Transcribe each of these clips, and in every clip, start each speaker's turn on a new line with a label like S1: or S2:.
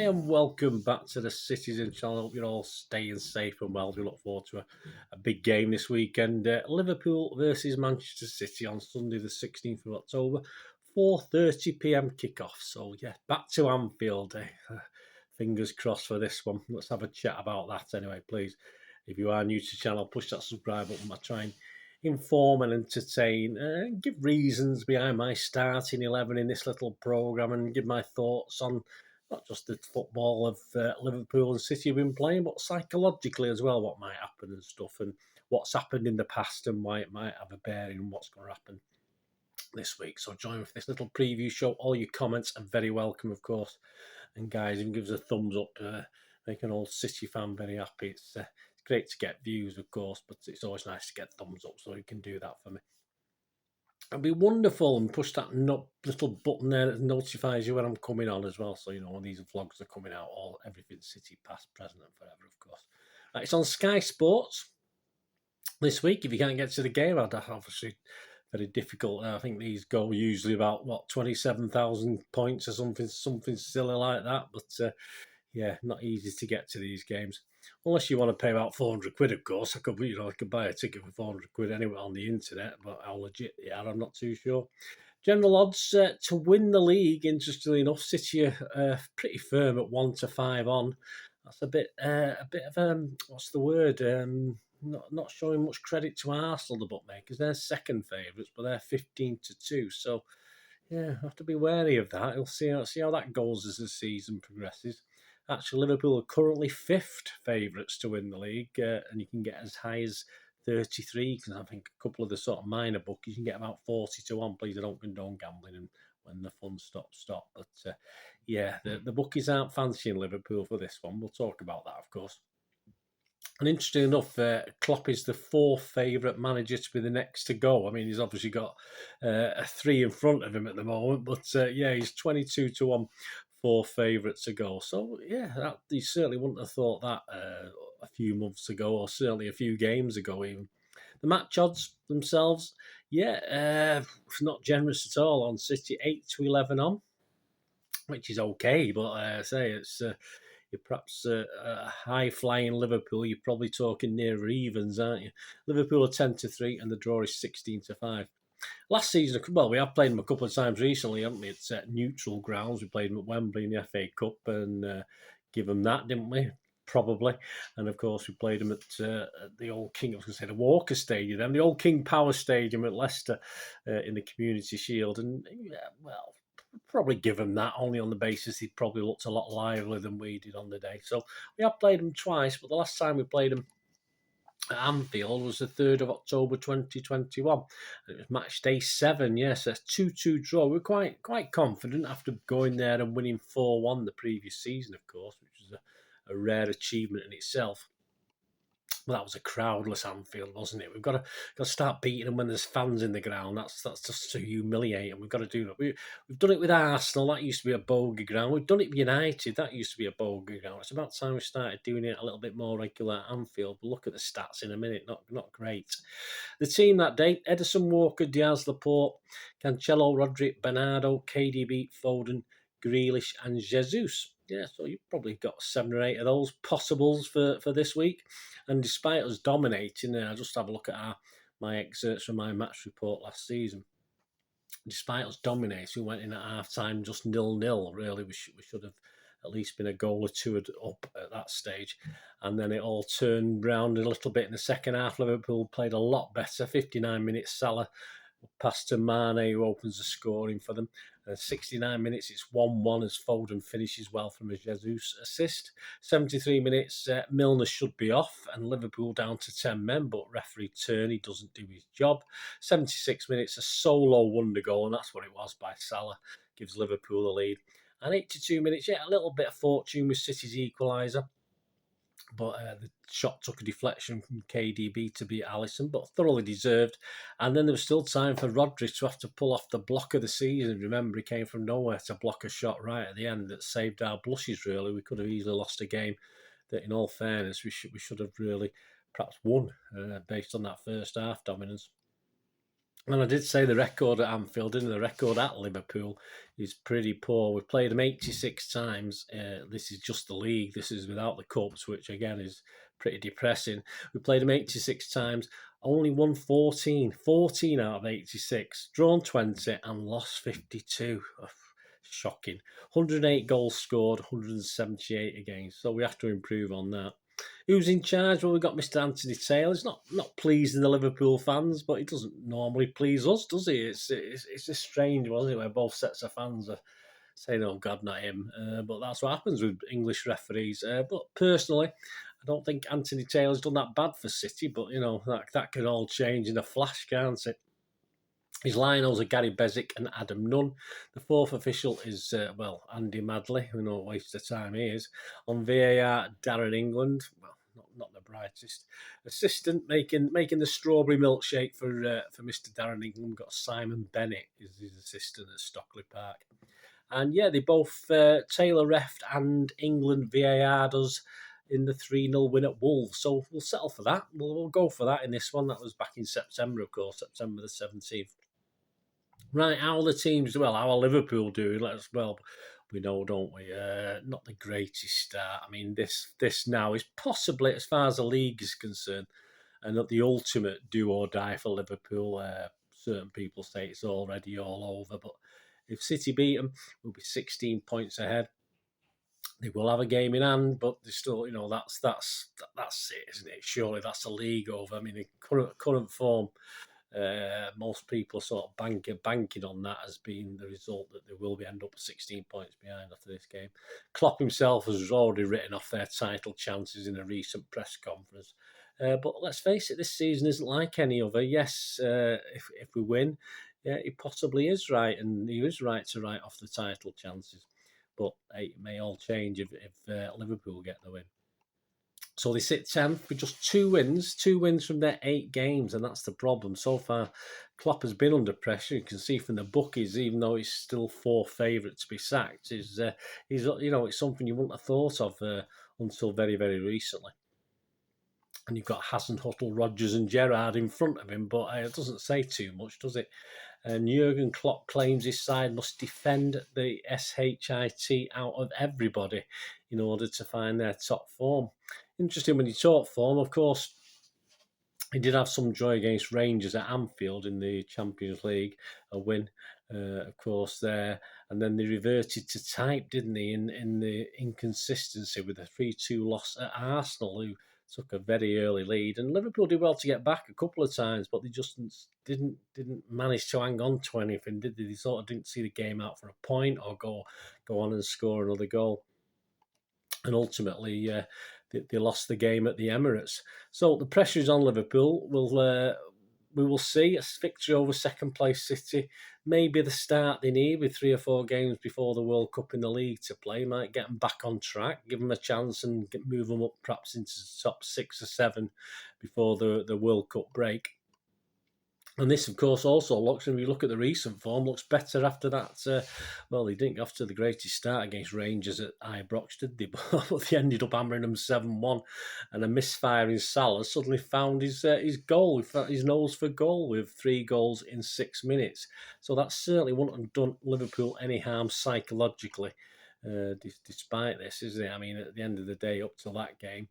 S1: and welcome back to the Citizen channel. Hope you're all staying safe and well. We look forward to a big game this weekend. Liverpool versus Manchester City on Sunday the 16th of October, 4:30 p.m. kickoff. So yeah, back to Anfield. Fingers crossed for this one. Let's have a chat about that anyway, please. If you are new to the channel, push that subscribe button. I try and inform and entertain, give reasons behind my starting 11 in this little programme and give my thoughts on not just the football of Liverpool and City have been playing, but psychologically as well, what might happen and stuff, and what's happened in the past and why it might have a bearing on what's going to happen this week. So join me for this little preview show. All your comments are very welcome, of course. And guys, even give us a thumbs up, make an old City fan very happy. It's great to get views, of course, but it's always nice to get thumbs up, so you can do that for me. It'd be wonderful, and push that little button there that notifies you when I'm coming on as well. So, you know, when these vlogs are coming out, everything City, past, present, and forever, of course. It's on Sky Sports this week. If you can't get to the game, I'd obviously very difficult. I think these go usually about, 27,000 points or something silly like that. But yeah, not easy to get to these games. Unless you want to pay about 400 quid, of course. I could buy a ticket for 400 quid anyway on the internet, but how legit they are, I'm not too sure. General odds to win the league, interestingly enough, City are pretty firm at 1 to 5 on. That's a bit of what's the word? Not showing much credit to Arsenal, the bookmakers. They're second favourites, but they're 15 to 2. So yeah, have to be wary of that. We'll see how that goes as the season progresses. Actually, Liverpool are currently fifth favourites to win the league, and you can get as high as 33, because I think a couple of the sort of minor bookies, you can get about 40 to 1. Please, I don't condone gambling, and when the fun stops, stop. But yeah, the bookies aren't fancying Liverpool for this one. We'll talk about that, of course. And interesting enough, Klopp is the fourth favourite manager to be the next to go. I mean, he's obviously got a 3 in front of him at the moment, but yeah, he's 22 to 1, fourth favourite to go. So yeah, you certainly wouldn't have thought that a few months ago, or certainly a few games ago even. The match odds themselves, yeah, not generous at all on City, 8 to 11 on, which is okay, but I say it's... you're perhaps a high-flying Liverpool, you're probably talking nearer evens, aren't you? Liverpool are 10 to 3, and the draw is 16 to 5. Last season, well, we have played them a couple of times recently, haven't we? It's at neutral grounds. We played them at Wembley in the FA Cup and give them that, didn't we? Probably. And of course, we played them at the old King, I was going to say the Walker Stadium, then the old King Power Stadium at Leicester in the Community Shield. And yeah, well, probably give them that, only on the basis he probably looked a lot livelier than we did on the day. So we have played them twice, but the last time we played them at Anfield was the 3rd of October 2021. It was match day 7, yes, a 2-2 draw. We're quite confident after going there and winning 4-1 the previous season, of course, which was a rare achievement in itself. Well, that was a crowdless Anfield, wasn't it? We've got to start beating them when there's fans in the ground. That's just to humiliate them. We've got to do that. We've done it with Arsenal. That used to be a bogey ground. We've done it with United. That used to be a bogey ground. It's about time we started doing it a little bit more regular at Anfield. We'll look at the stats in a minute. Not great. The team that day: Ederson, Walker, Diaz, Laporte, Cancelo, Rodrick, Bernardo, KDB, Foden, Grealish, and Jesus. Yeah, so you've probably got 7 or 8 of those possibles for this week. And despite us dominating, I'll just have a look at my excerpts from my match report last season. Despite us dominating, we went in at half-time just 0-0, really. We should have at least been a goal or two up at that stage. And then it all turned round a little bit in the second half. Liverpool played a lot better. 59 minutes, Salah pass to Mane, who opens the scoring for them. 69 minutes, it's 1-1 as Foden finishes well from a Jesus assist. 73 minutes, Milner should be off and Liverpool down to 10 men, but referee Turney doesn't do his job. 76 minutes, a solo wonder goal, and that's what it was by Salah, gives Liverpool the lead. And 82 minutes, yeah, a little bit of fortune with City's equaliser. But the shot took a deflection from KDB to beat Alisson, but thoroughly deserved. And then there was still time for Rodrick to have to pull off the block of the season. Remember, he came from nowhere to block a shot right at the end that saved our blushes, really. We could have easily lost a game that, in all fairness, we should have really perhaps won based on that first half dominance. And I did say the record at Anfield, and the record at Liverpool is pretty poor. We've played them 86 times. This is just the league. This is without the cups, which again is pretty depressing. We played them 86 times, only won 14. 14 out of 86. Drawn 20 and lost 52. Ugh, shocking. 108 goals scored, 178 against. So we have to improve on that. Who's in charge? Well, we've got Mr. Anthony Taylor. He's not pleasing the Liverpool fans, but he doesn't normally please us, does he? It's a strange, wasn't it, where both sets of fans are saying, "Oh God, not him." But that's what happens with English referees. But personally, I don't think Anthony Taylor's done that bad for City. But you know that can all change in a flash, can't it? His linos are Gary Bezic and Adam Nunn. The fourth official is, Andy Madley, who no waste of time he is. On VAR, Darren England. Well, not the brightest. Assistant making the strawberry milkshake for Mr. Darren England. We've got Simon Bennett is his assistant at Stockley Park. And yeah, they both, Taylor refed and England VAR does in the 3-0 win at Wolves. So we'll settle for that. We'll go for that in this one. That was back in September, of course, September the 17th. Right, how are the teams? Well, how are Liverpool doing? We know, don't we? Not the greatest start. I mean, this now is possibly, as far as the league is concerned, and not the ultimate do or die for Liverpool. Certain people say it's already all over, but if City beat them, we'll be 16 points ahead. They will have a game in hand, but they still, that's it, isn't it? Surely that's the league over. I mean, in current form. Most people sort of banking on that as being the result that they will end up 16 points behind after this game. Klopp himself has already written off their title chances in a recent press conference. But let's face it, this season isn't like any other. Yes, if we win, yeah, he possibly is right, and he is right to write off the title chances. But it may all change if Liverpool get the win. So they sit 10th with just two wins from their 8 games, and that's the problem. So far, Klopp has been under pressure. You can see from the bookies, even though he's still 4th favourite to be sacked, it's something you wouldn't have thought of until very, very recently. And you've got Hasenhüttl, Rodgers and Gerrard in front of him, but it doesn't say too much, does it? And Jurgen Klopp claims his side must defend the SHIT out of everybody in order to find their top form. Interesting when you talk form, of course, he did have some joy against Rangers at Anfield in the Champions League, a win, of course, there. And then they reverted to type, didn't they, in the inconsistency with a 3-2 loss at Arsenal, who took a very early lead. And Liverpool did well to get back a couple of times, but they just didn't manage to hang on to anything, did they? They sort of didn't see the game out for a point or go on and score another goal. And ultimately, they lost the game at the Emirates. So the pressure is on Liverpool. We will see a victory over second place City. Maybe the start they need with 3 or 4 games before the World Cup in the league to play. Might get them back on track, give them a chance and move them up perhaps into the top 6 or 7 before the World Cup break. And this, of course, also looks, when we look at the recent form, looks better after that. They didn't go after the greatest start against Rangers at Ibrox, did they? But they ended up hammering them 7-1. And a misfiring Salah suddenly found his goal, his nose for goal with 3 goals in 6 minutes. So that certainly wouldn't have done Liverpool any harm psychologically, despite this, isn't it? I mean, at the end of the day, up to that game,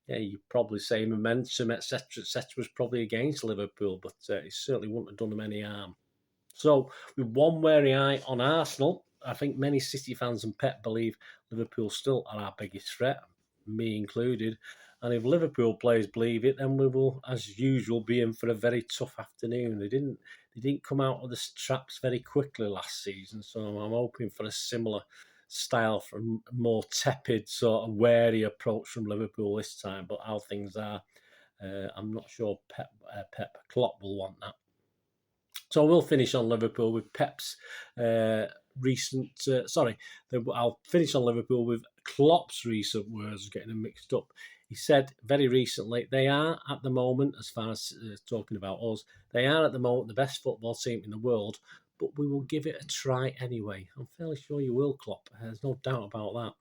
S1: yeah, you probably say momentum, etc., was probably against Liverpool, but it certainly wouldn't have done them any harm. So, with one wary eye on Arsenal, I think many City fans and Pep believe Liverpool still are our biggest threat, me included. And if Liverpool players believe it, then we will, as usual, be in for a very tough afternoon. They didn't come out of the traps very quickly last season, so I'm hoping for a similar style, from a more tepid, sort of wary approach from Liverpool this time. But how things are, I'm not sure Pep Klopp will want that. So we'll finish on Liverpool with Pep's I'll finish on Liverpool with Klopp's recent words, getting them mixed up. He said very recently, they are at the moment, as far as talking about us, they are at the moment the best football team in the world, but we will give it a try anyway. I'm fairly sure you will, Klopp. There's no doubt about that.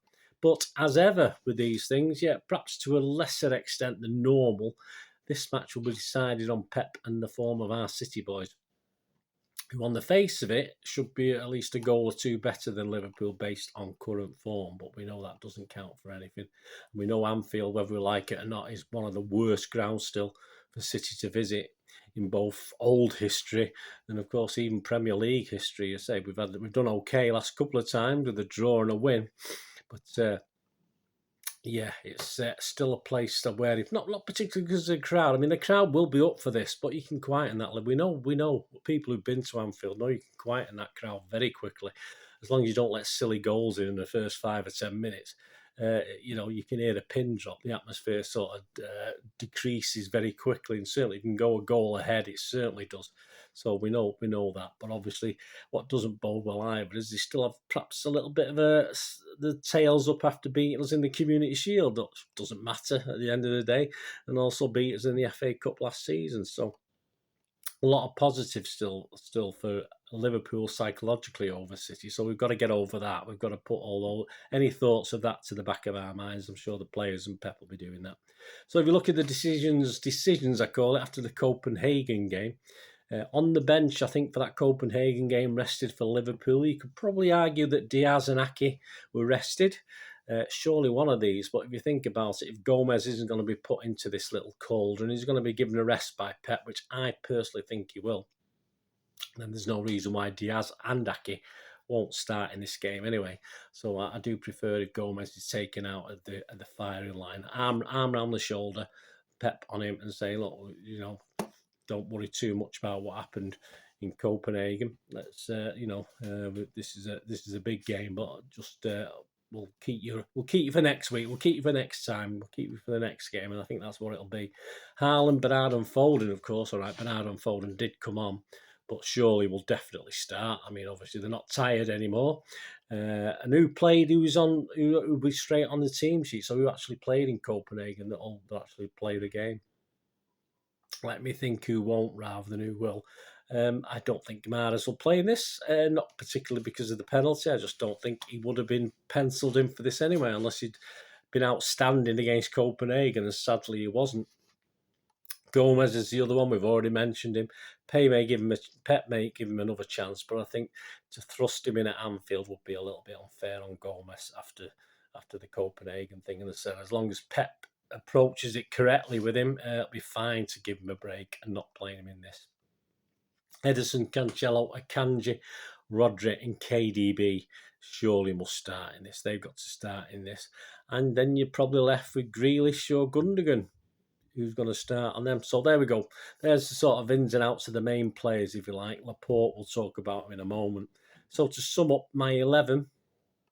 S1: But as ever with these things, yeah, perhaps to a lesser extent than normal, this match will be decided on Pep and the form of our City boys. who on the face of it should be at least a goal or two better than Liverpool based on current form, but we know that doesn't count for anything. We know Anfield, whether we like it or not, is one of the worst grounds still for City to visit in both old history and, of course, even Premier League history. I say we've done okay last couple of times with a draw and a win, but yeah, it's still a place where, if not particularly because of the crowd. I mean, the crowd will be up for this, but you can quieten that. We know people who've been to Anfield know you can quieten that crowd very quickly, as long as you don't let silly goals in the first 5 or 10 minutes. You can hear the pin drop. The atmosphere sort of decreases very quickly, and certainly you can go a goal ahead. It certainly does. So we know that. But obviously, what doesn't bode well either is they still have perhaps a little bit of the tails up after beating us in the Community Shield. That doesn't matter at the end of the day, and also beat us in the FA Cup last season. So a lot of positives still for Liverpool psychologically over City. So we've got to get over that. We've got to put any thoughts of that to the back of our minds. I'm sure the players and Pep will be doing that. So if you look at the decisions I call it, after the Copenhagen game, on the bench, I think, for that Copenhagen game, rested for Liverpool. You could probably argue that Diaz and Ake were rested. Surely one of these, but if you think about it, if Gomez isn't going to be put into this little cauldron, he's going to be given a rest by Pep, which I personally think he will, then there's no reason why Diaz and Ake won't start in this game anyway. So I do prefer if Gomez is taken out at the firing line, arm around the shoulder, Pep on him, and say, look, don't worry too much about what happened in Copenhagen. Let's, this is a big game, but just we'll keep you for next week. We'll keep you for next time. We'll keep you for the next game, and I think that's what it'll be. Haaland, Bernard, and Foden, of course. All right, Bernard and Foden did come on, but surely will definitely start. I mean, obviously they're not tired anymore. And who was straight on the team sheet? So who actually played in Copenhagen that'll actually play the game? Let me think who won't rather than who will. I don't think Mahrez will play in this, not particularly because of the penalty. I just don't think he would have been penciled in for this anyway, unless he'd been outstanding against Copenhagen, and sadly he wasn't. Gomez is the other one. We've already mentioned him. Pep may give him another chance, but I think to thrust him in at Anfield would be a little bit unfair on Gomez after the Copenhagen thing. And as long as Pep approaches it correctly with him, it'll be fine to give him a break and not playing him in this. Ederson, Cancelo, Akanji, Rodri and KDB surely must start in this. They've got to start in this. And then you're probably left with Grealish or Gundogan, who's going to start on them. So there we go. There's the sort of ins and outs of the main players, if you like. Laporte, we'll talk about him in a moment. So to sum up my 11,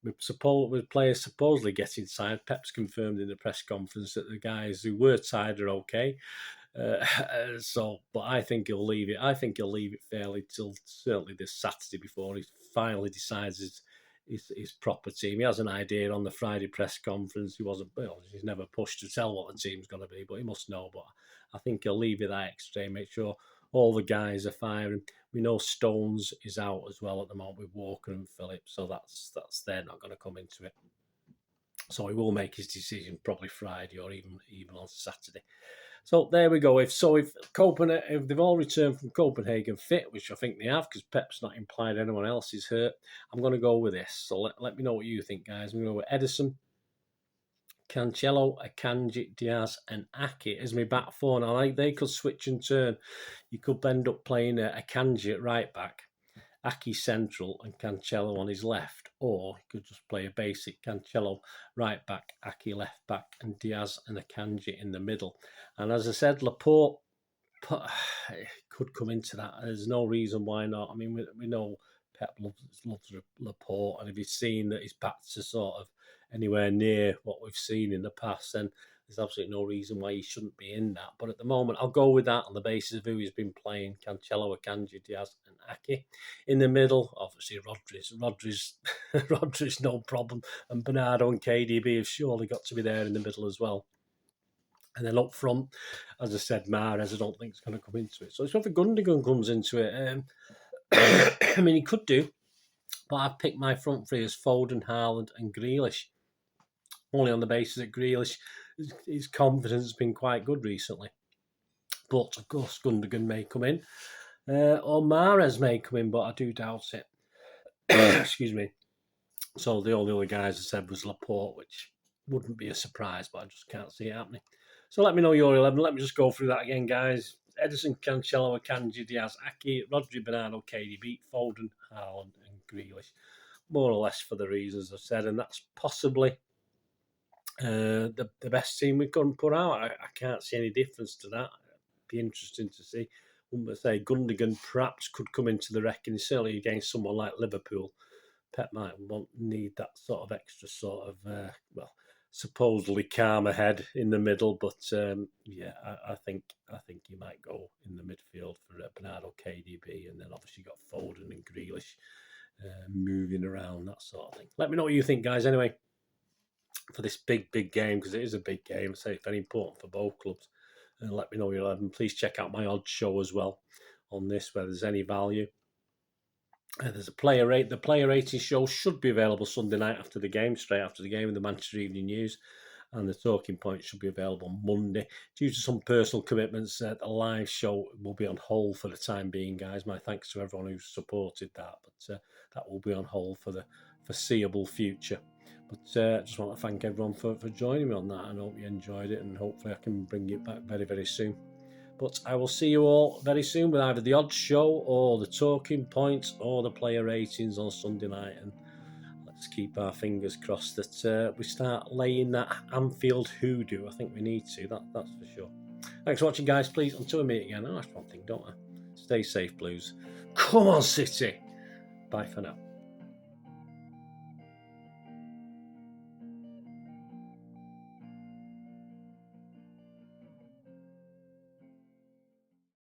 S1: with players supposedly getting signed, Pep's confirmed in the press conference that the guys who were tied are okay. But I think he'll leave it. I think he'll leave it fairly till certainly this Saturday before he finally decides his proper team. He has an idea on the Friday press conference. He's never pushed to tell what the team's going to be, but he must know. But I think he'll leave it that extra, make sure all the guys are firing. We know Stones is out as well at the moment with Walker and Phillips, so that's they're not going to come into it. So he will make his decision probably Friday or even on Saturday. So there we go. If they've all returned from Copenhagen fit, which I think they have, because Pep's not implied anyone else is hurt, I'm going to go with this. So let me know what you think, guys. I'm going to go with Ederson, Cancelo, Akanji, Diaz, and Ake as my back four. Now, they could switch and turn. You could end up playing Akanji at right back, Ake central, and Cancelo on his left, or you could just play a basic Cancelo right back, Ake left back, and Diaz and Akanji in the middle. And as I said, Laporte could come into that. There's no reason why not. I mean, we know Pep loves Laporte, and if he's seen that he's back to sort of anywhere near what we've seen in the past, then there's absolutely no reason why he shouldn't be in that. But at the moment, I'll go with that on the basis of who he's been playing: Cancelo, Akanji, Diaz, and Ake. In the middle, obviously Rodri's no problem, and Bernardo and KDB have surely got to be there in the middle as well. And then up front, as I said, Mahrez I don't think is going to come into it. So it's whether Gundogan comes into it. I mean, he could do, but I've picked my front three as Foden, Haaland, and Grealish. Only on the basis that Grealish, his confidence has been quite good recently. But of course, Gundogan may come in. Or Mahrez may come in, but I do doubt it. Excuse me. So the only other guys I said was Laporte, which wouldn't be a surprise, but I just can't see it happening. So let me know your 11. Let me just go through that again, guys. Edison, Cancelo, Akanji, Diaz, Aki, Rodri, Bernardo, KDB, Foden, Haaland and Grealish. More or less for the reasons I've said, and that's possibly the best team we couldn't put out. I can't see any difference to that. It'd be interesting to see. Wouldn't say Gundogan perhaps could come into the reckoning, certainly against someone like Liverpool. Pep might need that sort of extra sort of, supposedly calm ahead in the middle. But yeah, I think he might go in the midfield for Bernardo, KDB, and then obviously got Foden and Grealish moving around, that sort of thing. Let me know what you think, guys. Anyway, for this big game, because it is a big game, I say it's very important for both clubs. And let me know your 11. Please check out my odds show as well on this, where there's any value. There's a player rate. The player rating show should be available Sunday night after the game, straight after the game in the Manchester Evening News. And the talking point should be available Monday. Due to some personal commitments, the live show will be on hold for the time being, guys. My thanks to everyone who supported that. But that will be on hold for the foreseeable future. But I just want to thank everyone for joining me on that. I hope you enjoyed it, and hopefully I can bring it back very, very soon. But I will see you all very soon with either the odds show or the talking points or the player ratings on Sunday night. And let's keep our fingers crossed that we start laying that Anfield hoodoo. I think we need to, that's for sure. Thanks for watching, guys. Please, until we meet again, that's one thing, don't I? Stay safe, Blues. Come on, City. Bye for now.